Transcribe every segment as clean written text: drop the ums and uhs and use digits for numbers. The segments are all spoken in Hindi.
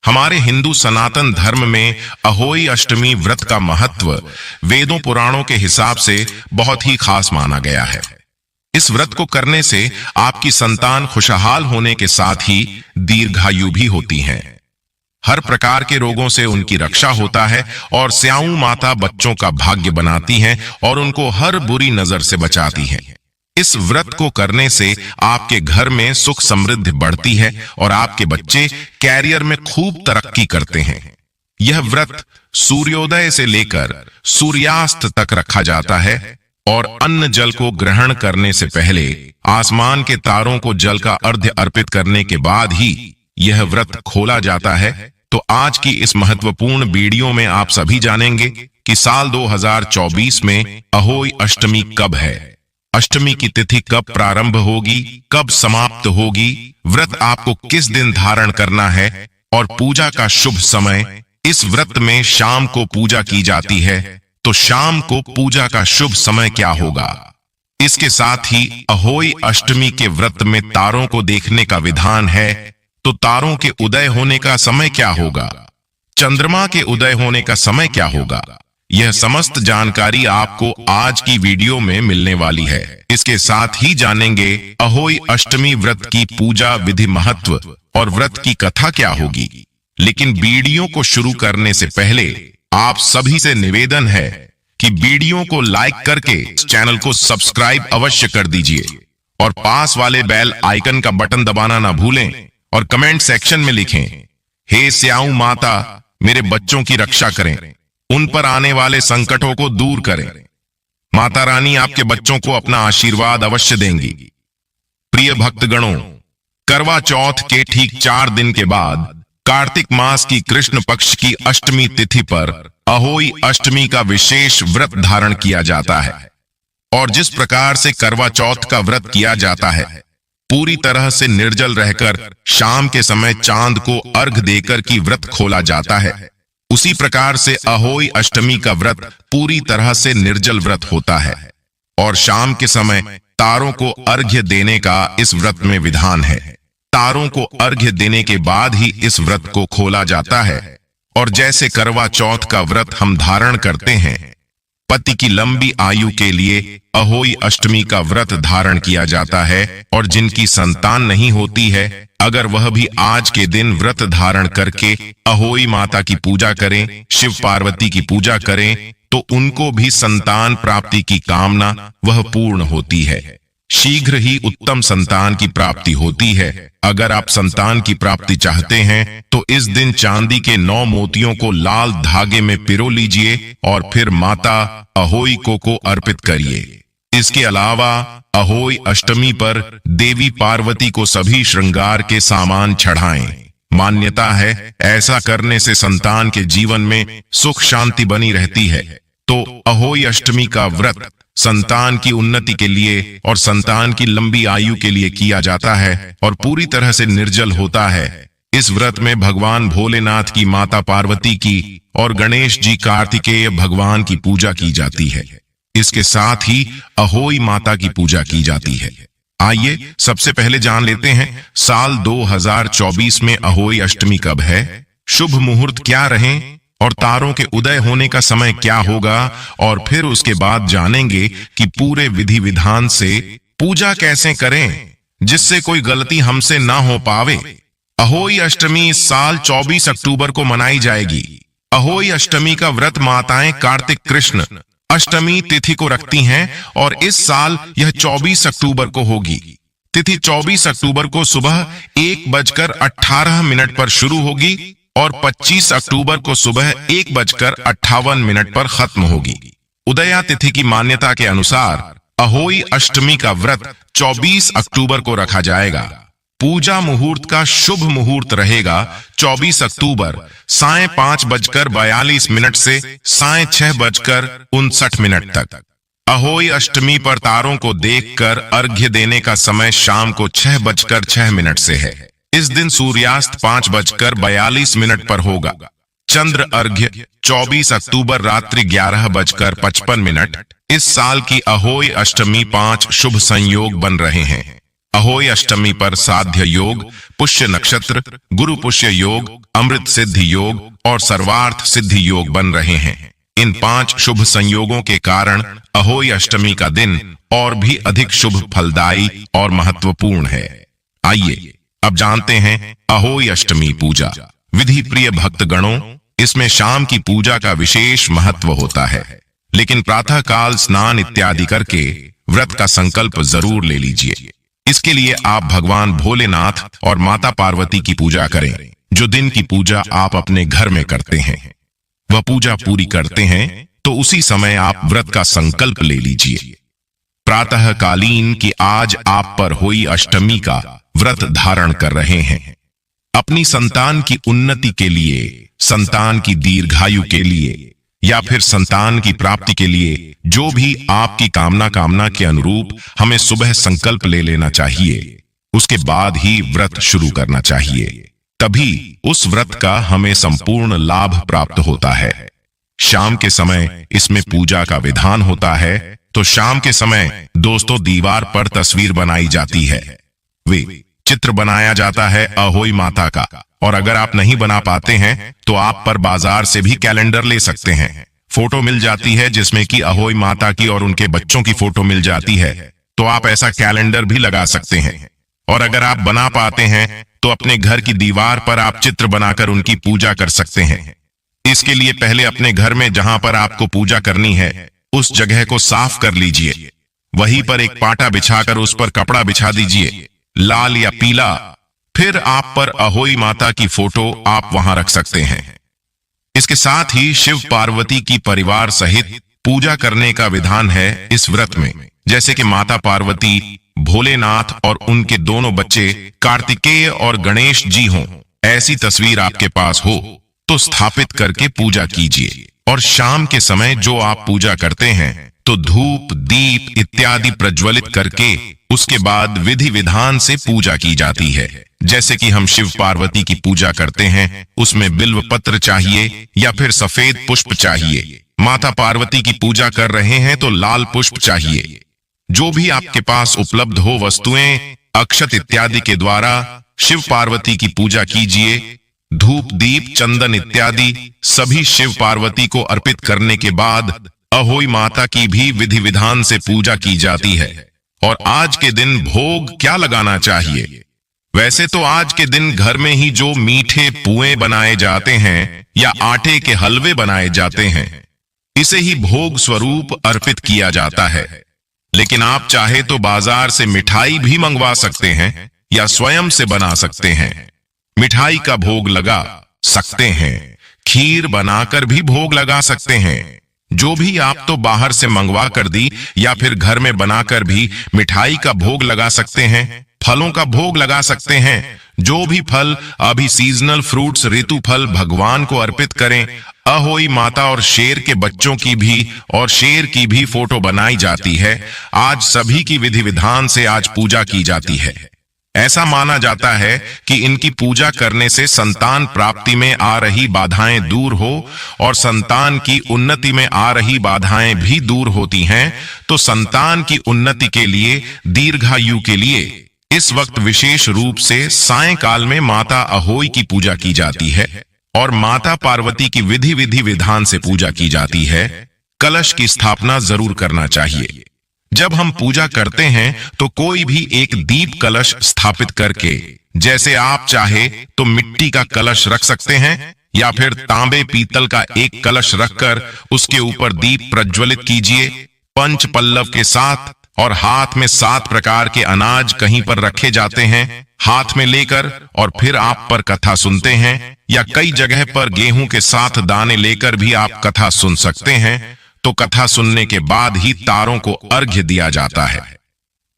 हमारे हिंदू सनातन धर्म में अहोई अष्टमी व्रत का महत्व वेदों पुराणों के हिसाब से बहुत ही खास माना गया है। इस व्रत को करने से आपकी संतान खुशहाल होने के साथ ही दीर्घायु भी होती हैं। हर प्रकार के रोगों से उनकी रक्षा होता है और स्याऊ माता बच्चों का भाग्य बनाती हैं और उनको हर बुरी नजर से बचाती हैं। इस व्रत को करने से आपके घर में सुख समृद्धि बढ़ती है और आपके बच्चे कैरियर में खूब तरक्की करते हैं। यह व्रत सूर्योदय से लेकर सूर्यास्त तक रखा जाता है और अन्न जल को ग्रहण करने से पहले आसमान के तारों को जल का अर्घ्य अर्पित करने के बाद ही यह व्रत खोला जाता है। तो आज की इस महत्वपूर्ण वीडियो में आप सभी जानेंगे कि साल 2024 में अहोई अष्टमी कब है, अष्टमी की तिथि कब प्रारंभ होगी, कब समाप्त होगी, व्रत आपको किस दिन धारण करना है और पूजा का शुभ समय। इस व्रत में शाम को पूजा की जाती है, तो शाम को पूजा का शुभ समय क्या होगा। इसके साथ ही अहोई अष्टमी के व्रत में तारों को देखने का विधान है, तो तारों के उदय होने का समय क्या होगा, चंद्रमा के उदय होने का समय क्या होगा। यह समस्त जानकारी आपको आज की वीडियो में मिलने वाली है। इसके साथ ही जानेंगे अहोई अष्टमी व्रत की पूजा विधि, महत्व और व्रत की कथा क्या होगी। लेकिन वीडियो को शुरू करने से पहले आप सभी से निवेदन है कि वीडियो को लाइक करके चैनल को सब्सक्राइब अवश्य कर दीजिए और पास वाले बेल आइकन का बटन दबाना ना भूलें और कमेंट सेक्शन में लिखें, हे स्याऊ माता मेरे बच्चों की रक्षा करें, उन पर आने वाले संकटों को दूर करें। माता रानी आपके बच्चों को अपना आशीर्वाद अवश्य देंगी। प्रिय भक्तगणों, करवा चौथ के ठीक 4 दिन के बाद कार्तिक मास की कृष्ण पक्ष की अष्टमी तिथि पर अहोई अष्टमी का विशेष व्रत धारण किया जाता है। और जिस प्रकार से करवा चौथ का व्रत किया जाता है, पूरी तरह से निर्जल रहकर शाम के समय चांद को अर्घ देकर की व्रत खोला जाता है, उसी प्रकार से अहोई अष्टमी का व्रत पूरी तरह से निर्जल व्रत होता है और शाम के समय तारों को अर्घ्य देने का इस व्रत में विधान है। तारों को अर्घ्य देने के बाद ही इस व्रत को खोला जाता है। और जैसे करवा चौथ का व्रत हम धारण करते हैं, पति की लंबी आयु के लिए अहोई अष्टमी का व्रत धारण किया जाता है। और जिनकी संतान नहीं होती है, अगर वह भी आज के दिन व्रत धारण करके अहोई माता की पूजा करें, शिव पार्वती की पूजा करें, तो उनको भी संतान प्राप्ति की कामना वह पूर्ण होती है। शीघ्र ही उत्तम संतान की प्राप्ति होती है। अगर आप संतान की प्राप्ति चाहते हैं तो इस दिन चांदी के 9 मोतियों को लाल धागे में पिरो लीजिए और फिर माता अहोई को अर्पित करिए। इसके अलावा अहोई अष्टमी पर देवी पार्वती को सभी श्रृंगार के सामान चढ़ाएं। मान्यता है ऐसा करने से संतान के जीवन में सुख शांति बनी रहती है। तो अहोई अष्टमी का व्रत संतान की उन्नति के लिए और संतान की लंबी आयु के लिए किया जाता है और पूरी तरह से निर्जल होता है। इस व्रत में भगवान भोलेनाथ की माता पार्वती की और गणेश जी कार्तिकेय भगवान की पूजा की जाती है। इसके साथ ही अहोई माता की पूजा की जाती है। आइए सबसे पहले जान लेते हैं साल 2024 में अहोई अष्टमी कब है, शुभ मुहूर्त क्या रहें और तारों के उदय होने का समय क्या होगा। और फिर उसके बाद जानेंगे कि पूरे विधि विधान से पूजा कैसे करें जिससे कोई गलती हमसे ना हो पावे। अहोई अष्टमी इस साल 24 अक्टूबर को मनाई जाएगी। अहोई अष्टमी का व्रत माताएं कार्तिक कृष्ण अष्टमी तिथि को रखती हैं और इस साल यह 24 अक्टूबर को होगी। तिथि 24 अक्टूबर को सुबह 1:18 पर शुरू होगी और 25 अक्टूबर को सुबह 1:58 पर खत्म होगी। उदया तिथि की मान्यता के अनुसार अहोई अष्टमी का व्रत 24 अक्टूबर को रखा जाएगा। पूजा मुहूर्त का शुभ मुहूर्त रहेगा 24 अक्टूबर साय 5:42 से साय 6:59 तक। अहोई अष्टमी पर तारों को देखकर अर्घ्य देने का समय शाम को 6:06 से है। इस दिन सूर्यास्त 5:42 पर होगा। चंद्र अर्घ्य 24 अक्टूबर रात्रि 11:55। इस साल की अहोई अष्टमी 5 शुभ संयोग बन रहे हैं। अहोई अष्टमी पर साध्य योग, पुष्य नक्षत्र, गुरु पुष्य योग, अमृत सिद्धि योग और सर्वार्थ सिद्धि योग बन रहे हैं। इन 5 शुभ संयोगों के कारण अहोई अष्टमी का दिन और भी अधिक शुभ फलदायी और महत्वपूर्ण है। आइए अब जानते हैं अहोई अष्टमी पूजा विधि। प्रिय भक्तगणों, इसमें शाम की पूजा का विशेष महत्व होता है, लेकिन प्रातः काल स्नान इत्यादि करके व्रत का संकल्प जरूर ले लीजिए। इसके लिए आप भगवान भोलेनाथ और माता पार्वती की पूजा करें। जो दिन की पूजा आप अपने घर में करते हैं, वह पूजा पूरी करते हैं तो उसी समय आप व्रत का संकल्प ले लीजिए। प्रातः कालीन की आज आप पर हुई अष्टमी का व्रत धारण कर रहे हैं। अपनी संतान की उन्नति के लिए, संतान की दीर्घायु के लिए या फिर संतान की प्राप्ति के लिए जो भी आपकी कामना के अनुरूप हमें सुबह संकल्प ले लेना चाहिए। उसके बाद ही व्रत शुरू करना चाहिए, तभी उस व्रत का हमें संपूर्ण लाभ प्राप्त होता है। शाम के समय इसमें पूजा का विधान होता है, तो शाम के समय दोस्तों दीवार पर तस्वीर बनाई जाती है, वे चित्र बनाया जाता है अहोई माता का। और अगर आप नहीं बना पाते हैं तो आप पर बाजार से भी कैलेंडर ले सकते हैं। फोटो मिल जाती है जिसमें कि अहोई माता की और उनके बच्चों की फोटो मिल जाती है, तो आप ऐसा कैलेंडर भी लगा सकते हैं। और अगर आप बना पाते हैं तो अपने घर की दीवार पर आप चित्र बनाकर उनकी पूजा कर सकते हैं। इसके लिए पहले अपने घर में जहां पर आपको पूजा करनी है उस जगह को साफ कर लीजिए। वहीं पर एक पाटा बिछाकर उस पर कपड़ा बिछा दीजिए, लाल या पीला। फिर आप पर अहोई माता की फोटो आप वहां रख सकते हैं। इसके साथ ही शिव पार्वती की परिवार सहित पूजा करने का विधान है इस व्रत में। जैसे कि माता पार्वती, भोलेनाथ और उनके दोनों बच्चे कार्तिकेय और गणेश जी हों, ऐसी तस्वीर आपके पास हो तो स्थापित करके पूजा कीजिए। और शाम के समय जो आप पूजा करते हैं तो धूप, दीप इत्यादि प्रज्वलित करके उसके बाद विधि विधान से पूजा की जाती है। जैसे कि हम शिव पार्वती की पूजा करते हैं, उसमें बिल्व पत्र चाहिए या फिर सफेद पुष्प चाहिए। माता पार्वती की पूजा कर रहे हैं तो लाल पुष्प चाहिए। जो भी आपके पास उपलब्ध हो वस्तुएं, अक्षत इत्यादि के द्वारा शिव पार्वती की पूजा कीजिए। धूप, दीप, चंदन इत्यादि सभी शिव पार्वती को अर्पित करने के बाद अहोई माता की भी विधि विधान से पूजा की जाती है। और आज के दिन भोग क्या लगाना चाहिए? वैसे तो आज के दिन घर में ही जो मीठे पुए बनाए जाते हैं या आटे के हलवे बनाए जाते हैं, इसे ही भोग स्वरूप अर्पित किया जाता है। लेकिन आप चाहे तो बाजार से मिठाई भी मंगवा सकते हैं या स्वयं से बना सकते हैं। मिठाई का भोग लगा सकते हैं, खीर बनाकर भी भोग लगा सकते हैं। जो भी आप तो बाहर से मंगवा कर दी या फिर घर में बनाकर भी मिठाई का भोग लगा सकते हैं। फलों का भोग लगा सकते हैं। जो भी फल अभी सीजनल फ्रूट्स, ऋतु फल भगवान को अर्पित करें। अहोई माता और शेर के बच्चों की भी और शेर की भी फोटो बनाई जाती है। आज सभी की विधि विधान से आज पूजा की जाती है। ऐसा माना जाता है कि इनकी पूजा करने से संतान प्राप्ति में आ रही बाधाएं दूर हो और संतान की उन्नति में आ रही बाधाएं भी दूर होती हैं। तो संतान की उन्नति के लिए, दीर्घायु के लिए इस वक्त विशेष रूप से सायंकाल में माता अहोई की पूजा की जाती है और माता पार्वती की विधि विधान से पूजा की जाती है। कलश की स्थापना जरूर करना चाहिए। जब हम पूजा करते हैं तो कोई भी एक दीप कलश स्थापित करके, जैसे आप चाहे तो मिट्टी का कलश रख सकते हैं या फिर तांबे पीतल का एक कलश रखकर उसके ऊपर दीप प्रज्वलित कीजिए पंच पल्लव के साथ। और हाथ में 7 प्रकार के अनाज कहीं पर रखे जाते हैं, हाथ में लेकर और फिर आप पर कथा सुनते हैं। या कई जगह पर गेहूं के साथ दाने लेकर भी आप कथा सुन सकते हैं। तो कथा सुनने के बाद ही तारों को अर्घ्य दिया जाता है।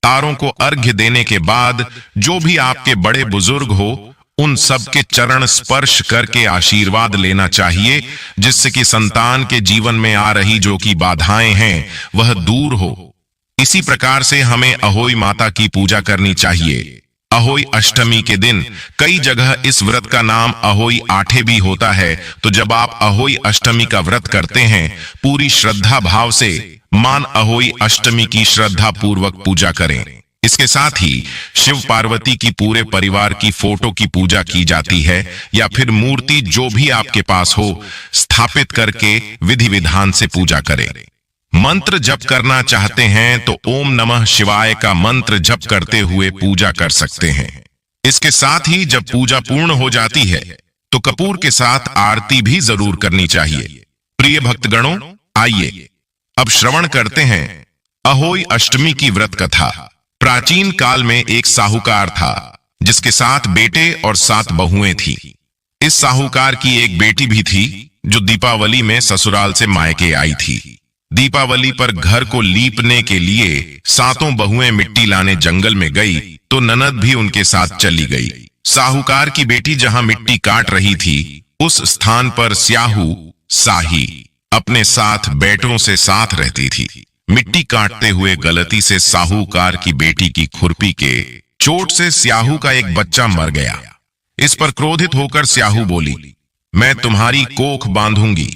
तारों को अर्घ्य देने के बाद जो भी आपके बड़े बुजुर्ग हो उन सब के चरण स्पर्श करके आशीर्वाद लेना चाहिए, जिससे कि संतान के जीवन में आ रही जो की बाधाएं हैं वह दूर हो। इसी प्रकार से हमें अहोई माता की पूजा करनी चाहिए। अहोई अष्टमी के दिन कई जगह इस व्रत का नाम अहोई आठे भी होता है। तो जब आप अहोई अष्टमी का व्रत करते हैं, पूरी श्रद्धा भाव से मान अहोई अष्टमी की श्रद्धा पूर्वक पूजा करें। इसके साथ ही शिव पार्वती की पूरे परिवार की फोटो की पूजा की जाती है या फिर मूर्ति जो भी आपके पास हो स्थापित करके विधि विधान से पूजा करें। मंत्र जप करना चाहते हैं तो ओम नमः शिवाय का मंत्र जप करते हुए पूजा कर सकते हैं। इसके साथ ही जब पूजा पूर्ण हो जाती है तो कपूर के साथ आरती भी जरूर करनी चाहिए। प्रिय भक्तगणों, आइए अब श्रवण करते हैं अहोई अष्टमी की व्रत कथा। प्राचीन काल में एक साहूकार था जिसके 7 बेटे और 7 बहुएं थी। इस साहूकार की एक बेटी भी थी जो दीपावली में ससुराल से मायके आई थी। दीपावली पर घर को लीपने के लिए 7 बहुएं मिट्टी लाने जंगल में गई तो ननद भी उनके साथ चली गई। साहूकार की बेटी जहां मिट्टी काट रही थी उस स्थान पर स्याहू साही अपने 7 बेटों से साथ रहती थी। मिट्टी काटते हुए गलती से साहूकार की बेटी की खुरपी के चोट से स्याहू का एक बच्चा मर गया। इस पर क्रोधित होकर स्याहू बोली, मैं तुम्हारी कोख बांधूंगी।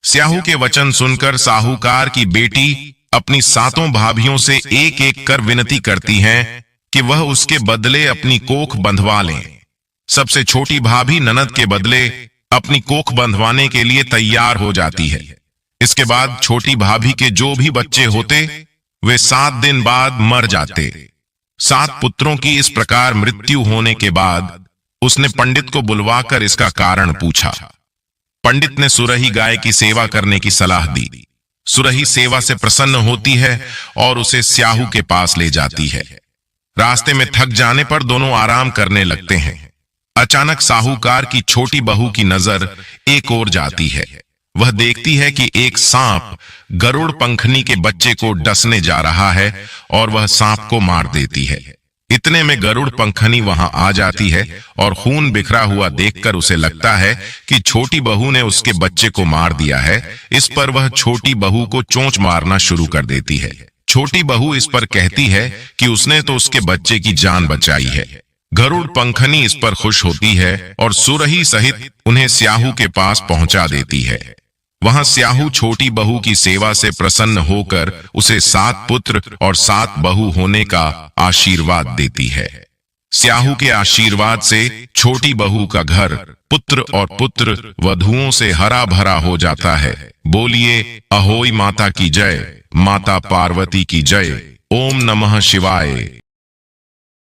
स्याहू के वचन सुनकर साहूकार की बेटी अपनी 7 भाभियों से एक एक कर विनती करती हैं कि वह उसके बदले अपनी कोख बंधवा लें। सबसे छोटी भाभी ननद के बदले अपनी कोख बंधवाने के लिए तैयार हो जाती है। इसके बाद छोटी भाभी के जो भी बच्चे होते वे 7 दिन बाद मर जाते। 7 पुत्रों की इस प्रकार मृत्यु होने के बाद उसने पंडित को बुलवाकर इसका कारण पूछा। पंडित ने सुरही गाय की सेवा करने की सलाह दी। सुरही सेवा से प्रसन्न होती है और उसे स्याहू के पास ले जाती है। रास्ते में थक जाने पर दोनों आराम करने लगते हैं। अचानक साहूकार की छोटी बहू की नजर एक ओर जाती है। वह देखती है कि एक सांप गरुड़ पंखनी के बच्चे को डसने जा रहा है और वह सांप को मार देती है। इतने में गरुड़ पंखनी वहां आ जाती है और खून बिखरा हुआ देखकर उसे लगता है कि छोटी बहू ने उसके बच्चे को मार दिया है। इस पर वह छोटी बहू को चोंच मारना शुरू कर देती है। छोटी बहू इस पर कहती है कि उसने तो उसके बच्चे की जान बचाई है। गरुड़ पंखनी इस पर खुश होती है और सुरही सहित उन्हें स्याहू के पास पहुंचा देती है। वहां स्याहू छोटी बहू की सेवा से प्रसन्न होकर उसे 7 पुत्र और 7 बहू होने का आशीर्वाद देती है। स्याहू के आशीर्वाद से छोटी बहू का घर पुत्र और पुत्र वधुओं से हरा भरा हो जाता है। बोलिए अहोई माता की जय, माता पार्वती की जय। ओम नमः शिवाय।